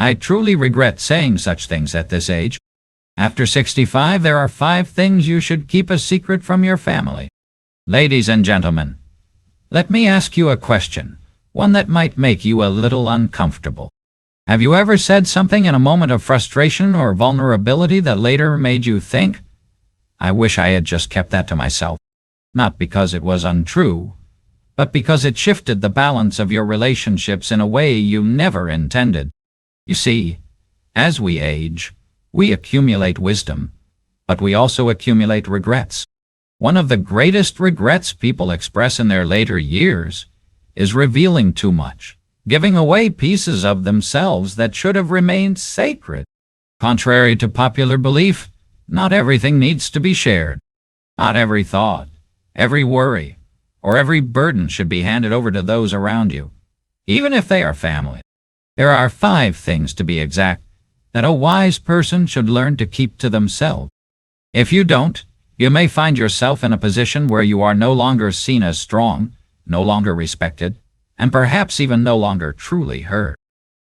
I truly regret saying such things at this age. After 65, there are 5 things you should keep a secret from your family. Ladies and gentlemen, let me ask you a question, one that might make you a little uncomfortable. Have you ever said something in a moment of frustration or vulnerability that later made you think, I wish I had just kept that to myself? Not because it was untrue, but because it shifted the balance of your relationships in a way you never intended. You see, as we age, we accumulate wisdom, but we also accumulate regrets. One of the greatest regrets people express in their later years is revealing too much, giving away pieces of themselves that should have remained sacred. Contrary to popular belief, not everything needs to be shared. Not every thought, every worry, or every burden should be handed over to those around you, even if they are family. There are 5 things, to be exact, that a wise person should learn to keep to themselves. If you don't, you may find yourself in a position where you are no longer seen as strong, no longer respected, and perhaps even no longer truly heard.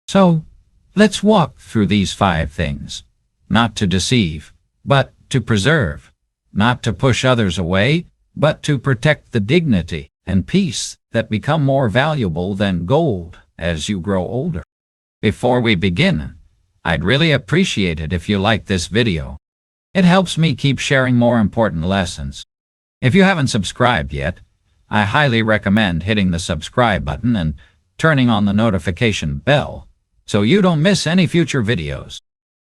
So, let's walk through these 5 things. Not to deceive, but to preserve. Not to push others away, but to protect the dignity and peace that become more valuable than gold as you grow older. Before we begin, I'd really appreciate it if you like this video. It helps me keep sharing more important lessons. If you haven't subscribed yet, I highly recommend hitting the subscribe button and turning on the notification bell so you don't miss any future videos.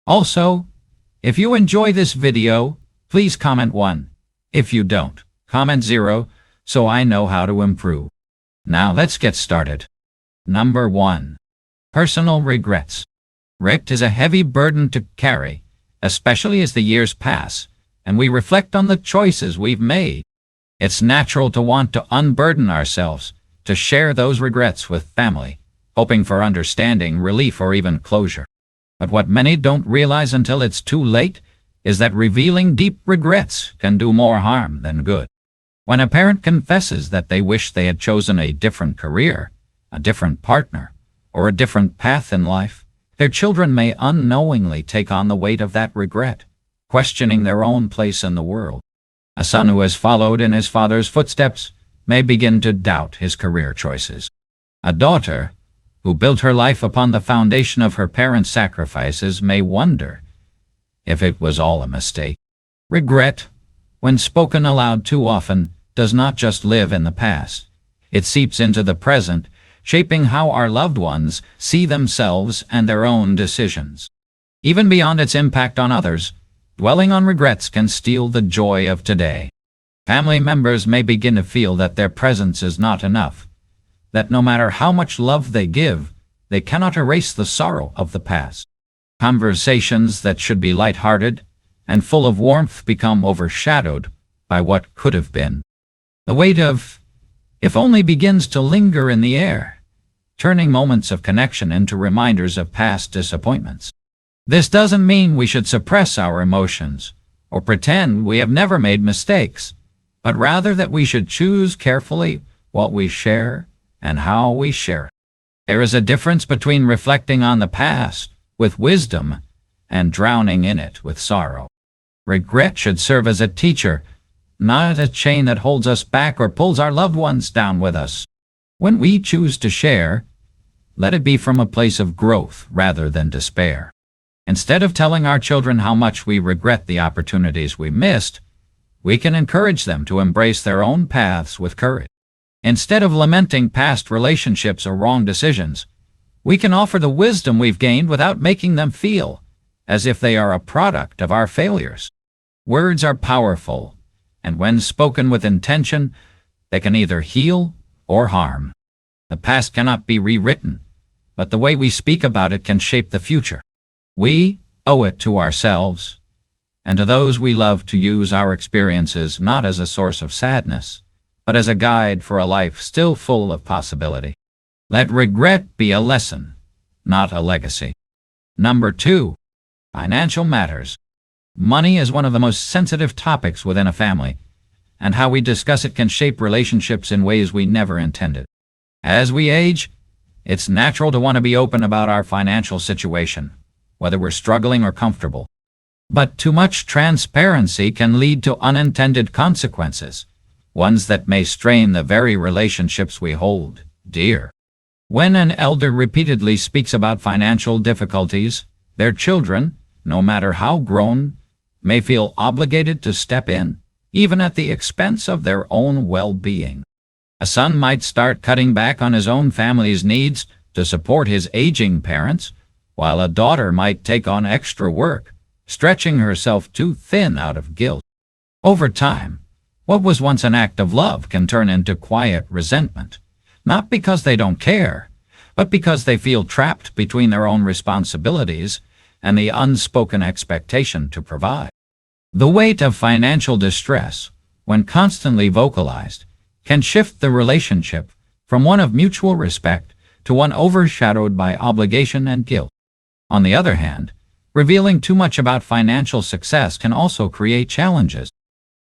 Also, if you enjoy this video, please comment 1. If you don't, comment 0 so I know how to improve. Now let's get started. Number 1. Personal regrets. Regret is a heavy burden to carry, especially as the years pass and we reflect on the choices we've made. It's natural to want to unburden ourselves, to share those regrets with family, hoping for understanding, relief, or even closure. But what many don't realize until it's too late is that revealing deep regrets can do more harm than good. When a parent confesses that they wish they had chosen a different career, a different partner, or a different path in life, their children may unknowingly take on the weight of that regret, questioning their own place in the world. A son who has followed in his father's footsteps may begin to doubt his career choices. A daughter who built her life upon the foundation of her parents' sacrifices may wonder if it was all a mistake. Regret, when spoken aloud too often, does not just live in the past. It seeps into the present, shaping how our loved ones see themselves and their own decisions. Even beyond its impact on others, dwelling on regrets can steal the joy of today. Family members may begin to feel that their presence is not enough, that no matter how much love they give, they cannot erase the sorrow of the past. Conversations that should be light-hearted and full of warmth become overshadowed by what could have been. The weight of if only begins to linger in the air, turning moments of connection into reminders of past disappointments. This doesn't mean we should suppress our emotions or pretend we have never made mistakes, but rather that we should choose carefully what we share and how we share it. There is a difference between reflecting on the past with wisdom and drowning in it with sorrow. Regret should serve as a teacher, not a chain that holds us back or pulls our loved ones down with us. When we choose to share, let it be from a place of growth rather than despair. Instead of telling our children how much we regret the opportunities we missed, we can encourage them to embrace their own paths with courage. Instead of lamenting past relationships or wrong decisions, we can offer the wisdom we've gained without making them feel as if they are a product of our failures. Words are powerful, and when spoken with intention, they can either heal or harm. The past cannot be rewritten, but the way we speak about it can shape the future. We owe it to ourselves and to those we love to use our experiences not as a source of sadness, but as a guide for a life still full of possibility. Let regret be a lesson, not a legacy. Number 2. Financial matters. Money is one of the most sensitive topics within a family, and how we discuss it can shape relationships in ways we never intended. As we age, It's natural to want to be open about our financial situation, whether we're struggling or comfortable. But too much transparency can lead to unintended consequences, ones that may strain the very relationships we hold dear. When an elder repeatedly speaks about financial difficulties, their children, no matter how grown, may feel obligated to step in, even at the expense of their own well-being. A son might start cutting back on his own family's needs to support his aging parents, while a daughter might take on extra work, stretching herself too thin out of guilt. Over time, what was once an act of love can turn into quiet resentment, not because they don't care, but because they feel trapped between their own responsibilities and the unspoken expectation to provide. The weight of financial distress, when constantly vocalized, can shift the relationship from one of mutual respect to one overshadowed by obligation and guilt. On the other hand, revealing too much about financial success can also create challenges.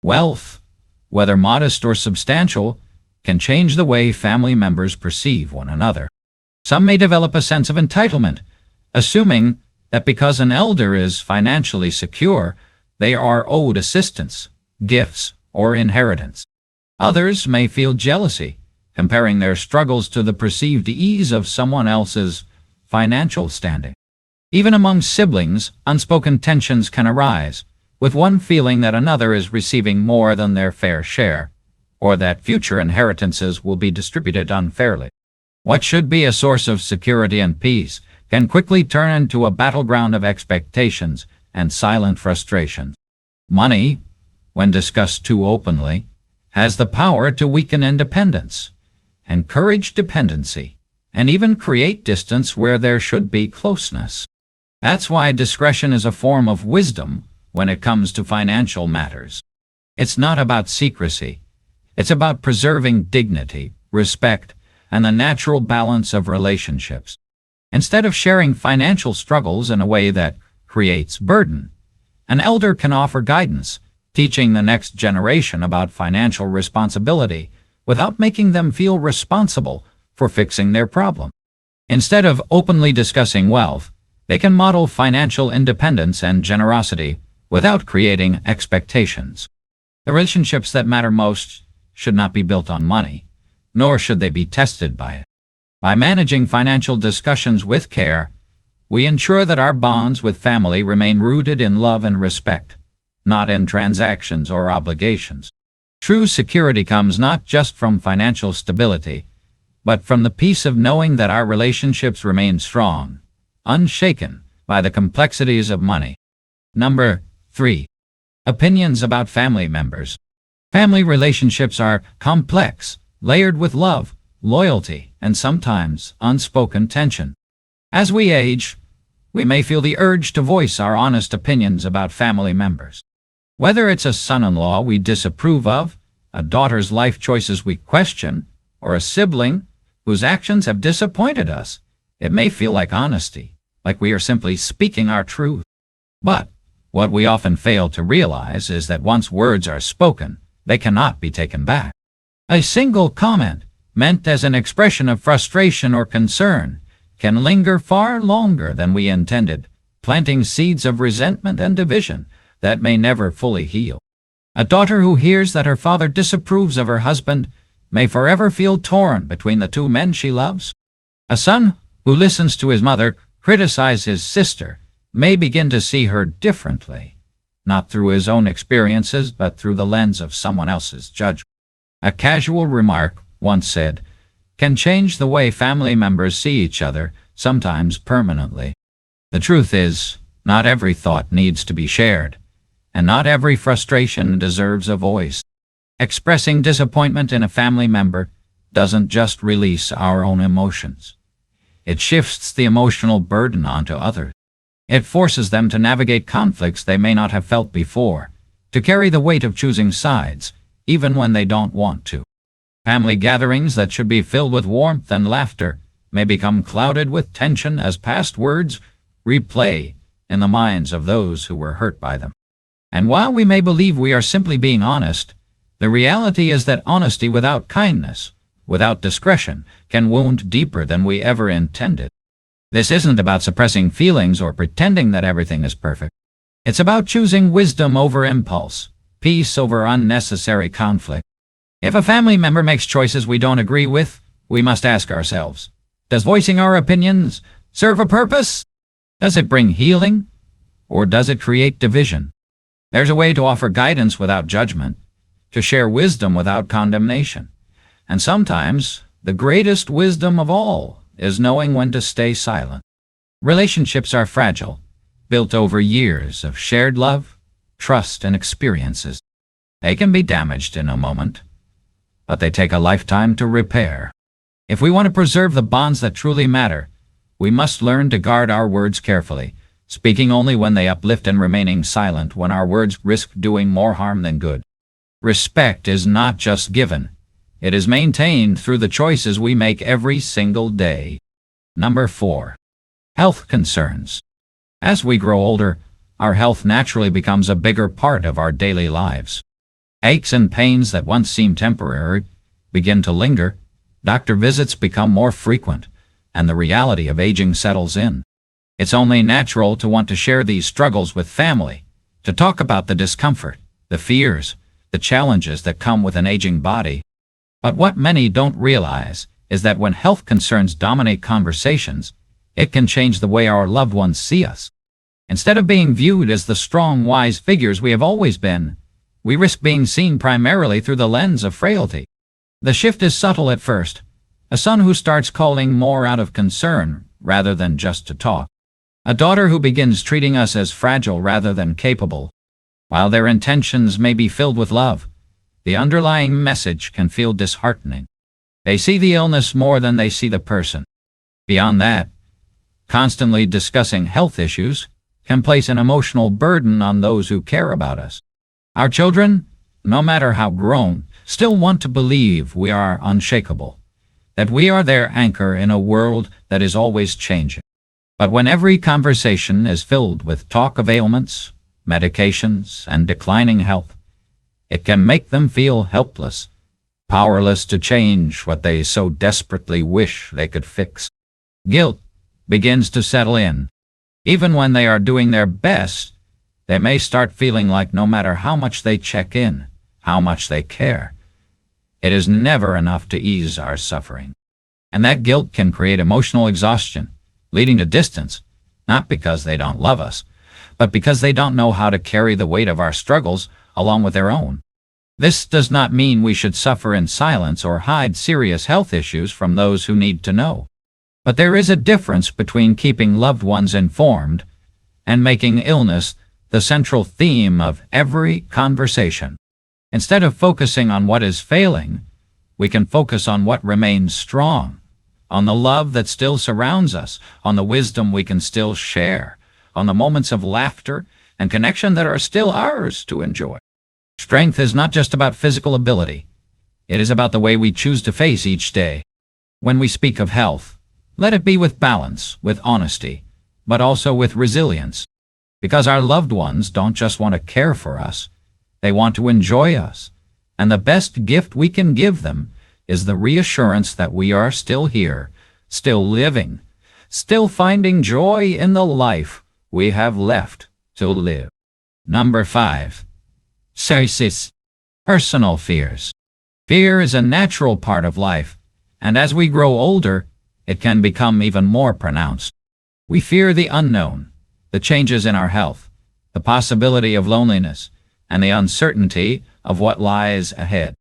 Wealth, whether modest or substantial, can change the way family members perceive one another. Some may develop a sense of entitlement, assuming that because an elder is financially secure, they are owed assistance, gifts, or inheritance. Others may feel jealousy, comparing their struggles to the perceived ease of someone else's financial standing. Even among siblings, unspoken tensions can arise, with one feeling that another is receiving more than their fair share, or that future inheritances will be distributed unfairly. What should be a source of security and peace can quickly turn into a battleground of expectations and silent frustrations. Money, when discussed too openly, has the power to weaken independence, encourage dependency, and even create distance where there should be closeness. That's why discretion is a form of wisdom when it comes to financial matters. It's not about secrecy. It's about preserving dignity, respect, and the natural balance of relationships. Instead of sharing financial struggles in a way that creates burden, an elder can offer guidance, teaching the next generation about financial responsibility without making them feel responsible for fixing their problem. Instead of openly discussing wealth, they can model financial independence and generosity without creating expectations. The relationships that matter most should not be built on money, nor should they be tested by it. By managing financial discussions with care, we ensure that our bonds with family remain rooted in love and respect, not in transactions or obligations. True security comes not just from financial stability, but from the peace of knowing that our relationships remain strong, unshaken by the complexities of money. Number 3. Opinions about family members. Family relationships are complex, layered with love, loyalty, and sometimes unspoken tension. As we age, we may feel the urge to voice our honest opinions about family members. Whether it's a son-in-law we disapprove of, a daughter's life choices we question, or a sibling whose actions have disappointed us, it may feel like honesty, like we are simply speaking our truth. But what we often fail to realize is that once words are spoken, they cannot be taken back. A single comment, meant as an expression of frustration or concern, can linger far longer than we intended, planting seeds of resentment and division that may never fully heal. A daughter who hears that her father disapproves of her husband may forever feel torn between the two men she loves. A son who listens to his mother criticize his sister may begin to see her differently, not through his own experiences but through the lens of someone else's judgment. A casual remark, once said, can change the way family members see each other, sometimes permanently. The truth is, not every thought needs to be shared, and not every frustration deserves a voice. Expressing disappointment in a family member doesn't just release our own emotions. It shifts the emotional burden onto others. It forces them to navigate conflicts they may not have felt before, to carry the weight of choosing sides, even when they don't want to. Family gatherings that should be filled with warmth and laughter may become clouded with tension as past words replay in the minds of those who were hurt by them. And while we may believe we are simply being honest, the reality is that honesty without kindness without discretion, can wound deeper than we ever intended. This isn't about suppressing feelings or pretending that everything is perfect. It's about choosing wisdom over impulse, peace over unnecessary conflict. If a family member makes choices we don't agree with, we must ask ourselves, does voicing our opinions serve a purpose? Does it bring healing? Or does it create division? There's a way to offer guidance without judgment, to share wisdom without condemnation. And sometimes, the greatest wisdom of all is knowing when to stay silent. Relationships are fragile, built over years of shared love, trust, and experiences. They can be damaged in a moment, but they take a lifetime to repair. If we want to preserve the bonds that truly matter, we must learn to guard our words carefully, speaking only when they uplift and remaining silent when our words risk doing more harm than good. Respect is not just given. It is maintained through the choices we make every single day. Number 4. Health concerns. As we grow older, our health naturally becomes a bigger part of our daily lives. Aches and pains that once seemed temporary begin to linger, doctor visits become more frequent, and the reality of aging settles in. It's only natural to want to share these struggles with family, to talk about the discomfort, the fears, the challenges that come with an aging body. But what many don't realize is that when health concerns dominate conversations, it can change the way our loved ones see us. Instead of being viewed as the strong, wise figures we have always been, we risk being seen primarily through the lens of frailty. The shift is subtle at first, a son who starts calling more out of concern rather than just to talk. A daughter who begins treating us as fragile rather than capable. While their intentions may be filled with love, the underlying message can feel disheartening. They see the illness more than they see the person. Beyond that, constantly discussing health issues can place an emotional burden on those who care about us. Our children, no matter how grown, still want to believe we are unshakable, that we are their anchor in a world that is always changing. But when every conversation is filled with talk of ailments, medications, and declining health, it can make them feel helpless, powerless to change what they so desperately wish they could fix. Guilt begins to settle in. Even when they are doing their best, they may start feeling like no matter how much they check in, how much they care, it is never enough to ease our suffering. And that guilt can create emotional exhaustion, leading to distance, not because they don't love us, but because they don't know how to carry the weight of our struggles along with their own. This does not mean we should suffer in silence or hide serious health issues from those who need to know. But there is a difference between keeping loved ones informed and making illness the central theme of every conversation. Instead of focusing on what is failing, we can focus on what remains strong, on the love that still surrounds us, on the wisdom we can still share, on the moments of laughter and connection that are still ours to enjoy. Strength is not just about physical ability. It is about the way we choose to face each day. When we speak of health, let it be with balance, with honesty, but also with resilience. Because our loved ones don't just want to care for us, they want to enjoy us. And the best gift we can give them is the reassurance that we are still here, still living, still finding joy in the life we have left to live. Number 5. Psisis. Personal fears. Fear is a natural part of life, and as we grow older, it can become even more pronounced. We fear the unknown, the changes in our health, the possibility of loneliness, and the uncertainty of what lies ahead.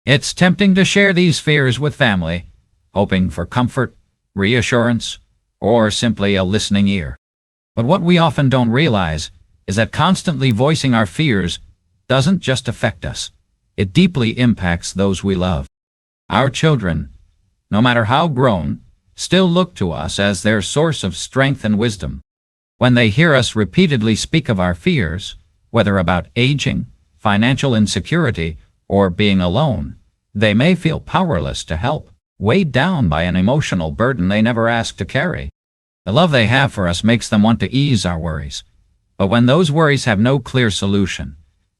It's tempting to share these fears with family, hoping for comfort, reassurance, or simply a listening ear. But what we often don't realize is that constantly voicing our fears doesn't just affect us, it deeply impacts those we love. Our children, no matter how grown, still look to us as their source of strength and wisdom. When they hear us repeatedly speak of our fears, whether about aging, financial insecurity, or being alone, they may feel powerless to help, weighed down by an emotional burden they never asked to carry. The love they have for us makes them want to ease our worries. But when those worries have no clear solution,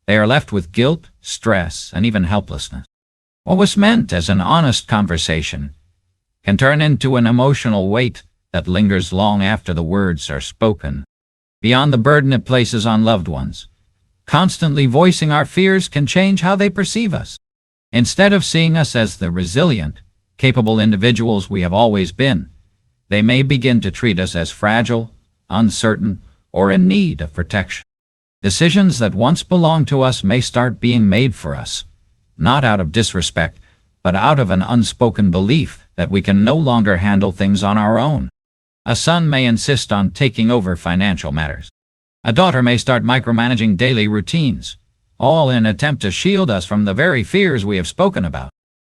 they are left with guilt, stress, and even helplessness. What was meant as an honest conversation can turn into an emotional weight that lingers long after the words are spoken. Beyond the burden it places on loved ones, constantly voicing our fears can change how they perceive us. Instead of seeing us as the resilient, capable individuals we have always been, they may begin to treat us as fragile, uncertain, or in need of protection. Decisions that once belonged to us may start being made for us, not out of disrespect, but out of an unspoken belief that we can no longer handle things on our own. A son may insist on taking over financial matters. A daughter may start micromanaging daily routines, all in an attempt to shield us from the very fears we have spoken about.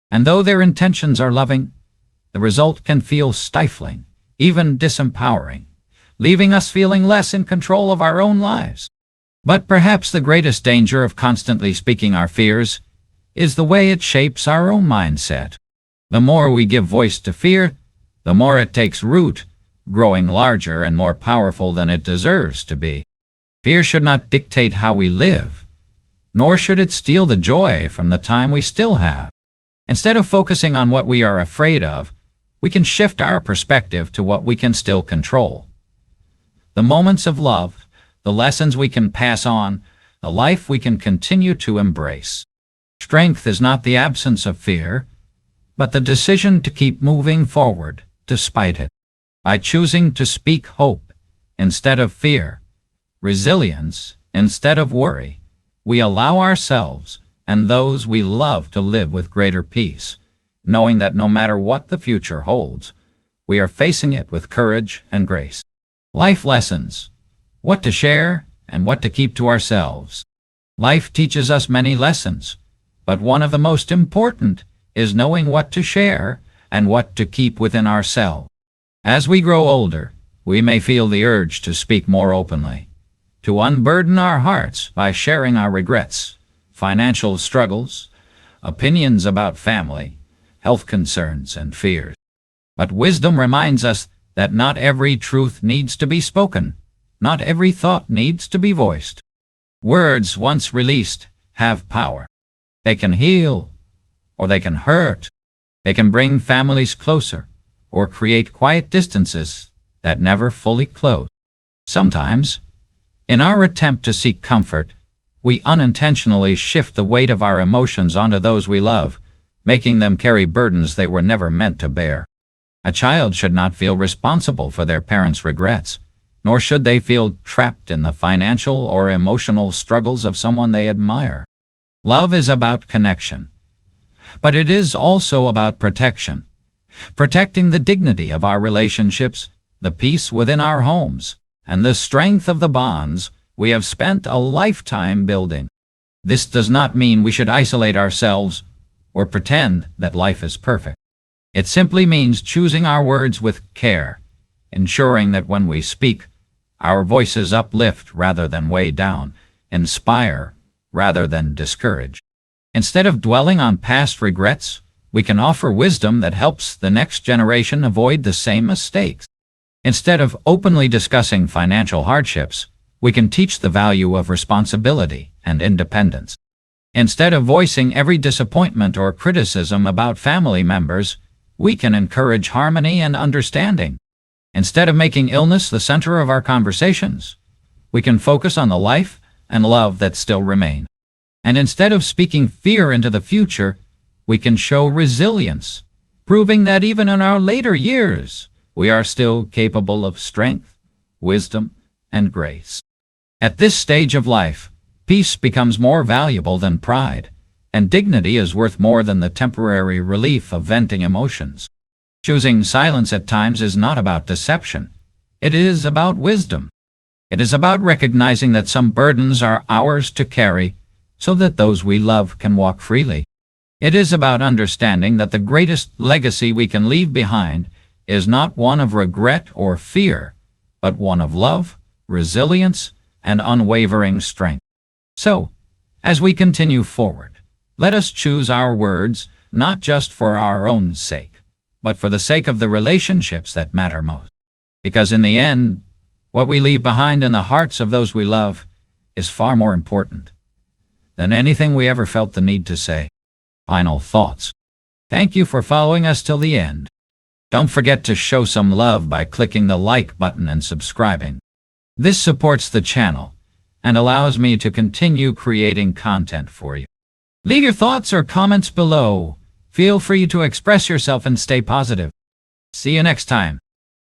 And though their intentions are loving, the result can feel stifling, even disempowering, leaving us feeling less in control of our own lives. But perhaps the greatest danger of constantly speaking our fears is the way it shapes our own mindset. The more we give voice to fear, the more it takes root, growing larger and more powerful than it deserves to be. Fear should not dictate how we live, nor should it steal the joy from the time we still have. Instead of focusing on what we are afraid of, we can shift our perspective to what we can still control. The moments of love, the lessons we can pass on, the life we can continue to embrace. Strength is not the absence of fear, but the decision to keep moving forward despite it. By choosing to speak hope instead of fear, resilience instead of worry, we allow ourselves and those we love to live with greater peace, knowing that no matter what the future holds, we are facing it with courage and grace. Life lessons: what to share and what to keep to ourselves. Life teaches us many lessons, but one of the most important is knowing what to share and what to keep within ourselves. As we grow older, we may feel the urge to speak more openly, to unburden our hearts by sharing our regrets, financial struggles, opinions about family, health concerns, and fears. But wisdom reminds us that not every truth needs to be spoken, not every thought needs to be voiced. Words once released have power. They can heal, or they can hurt. They can bring families closer, or create quiet distances that never fully close. Sometimes, in our attempt to seek comfort, we unintentionally shift the weight of our emotions onto those we love, making them carry burdens they were never meant to bear. A child should not feel responsible for their parents' regrets, nor should they feel trapped in the financial or emotional struggles of someone they admire. Love is about connection, but it is also about protection. Protecting the dignity of our relationships, the peace within our homes, and the strength of the bonds we have spent a lifetime building. This does not mean we should isolate ourselves or pretend that life is perfect. It simply means choosing our words with care, ensuring that when we speak, our voices uplift rather than weigh down, inspire rather than discourage. Instead of dwelling on past regrets, we can offer wisdom that helps the next generation avoid the same mistakes. Instead of openly discussing financial hardships, we can teach the value of responsibility and independence. Instead of voicing every disappointment or criticism about family members, we can encourage harmony and understanding. Instead of making illness the center of our conversations, we can focus on the life and love that still remain. And instead of speaking fear into the future, we can show resilience, proving that even in our later years, we are still capable of strength, wisdom, and grace. At this stage of life, peace becomes more valuable than pride, and dignity is worth more than the temporary relief of venting emotions. Choosing silence at times is not about deception. It is about wisdom. It is about recognizing that some burdens are ours to carry so that those we love can walk freely. It is about understanding that the greatest legacy we can leave behind is not one of regret or fear, but one of love, resilience, and unwavering strength. So, as we continue forward, let us choose our words not just for our own sake, but for the sake of the relationships that matter most. Because in the end, what we leave behind in the hearts of those we love is far more important than anything we ever felt the need to say. Final thoughts. Thank you for following us till the end. Don't forget to show some love by clicking the like button and subscribing. This supports the channel and allows me to continue creating content for you. Leave your thoughts or comments below. Feel free to express yourself and stay positive. See you next time.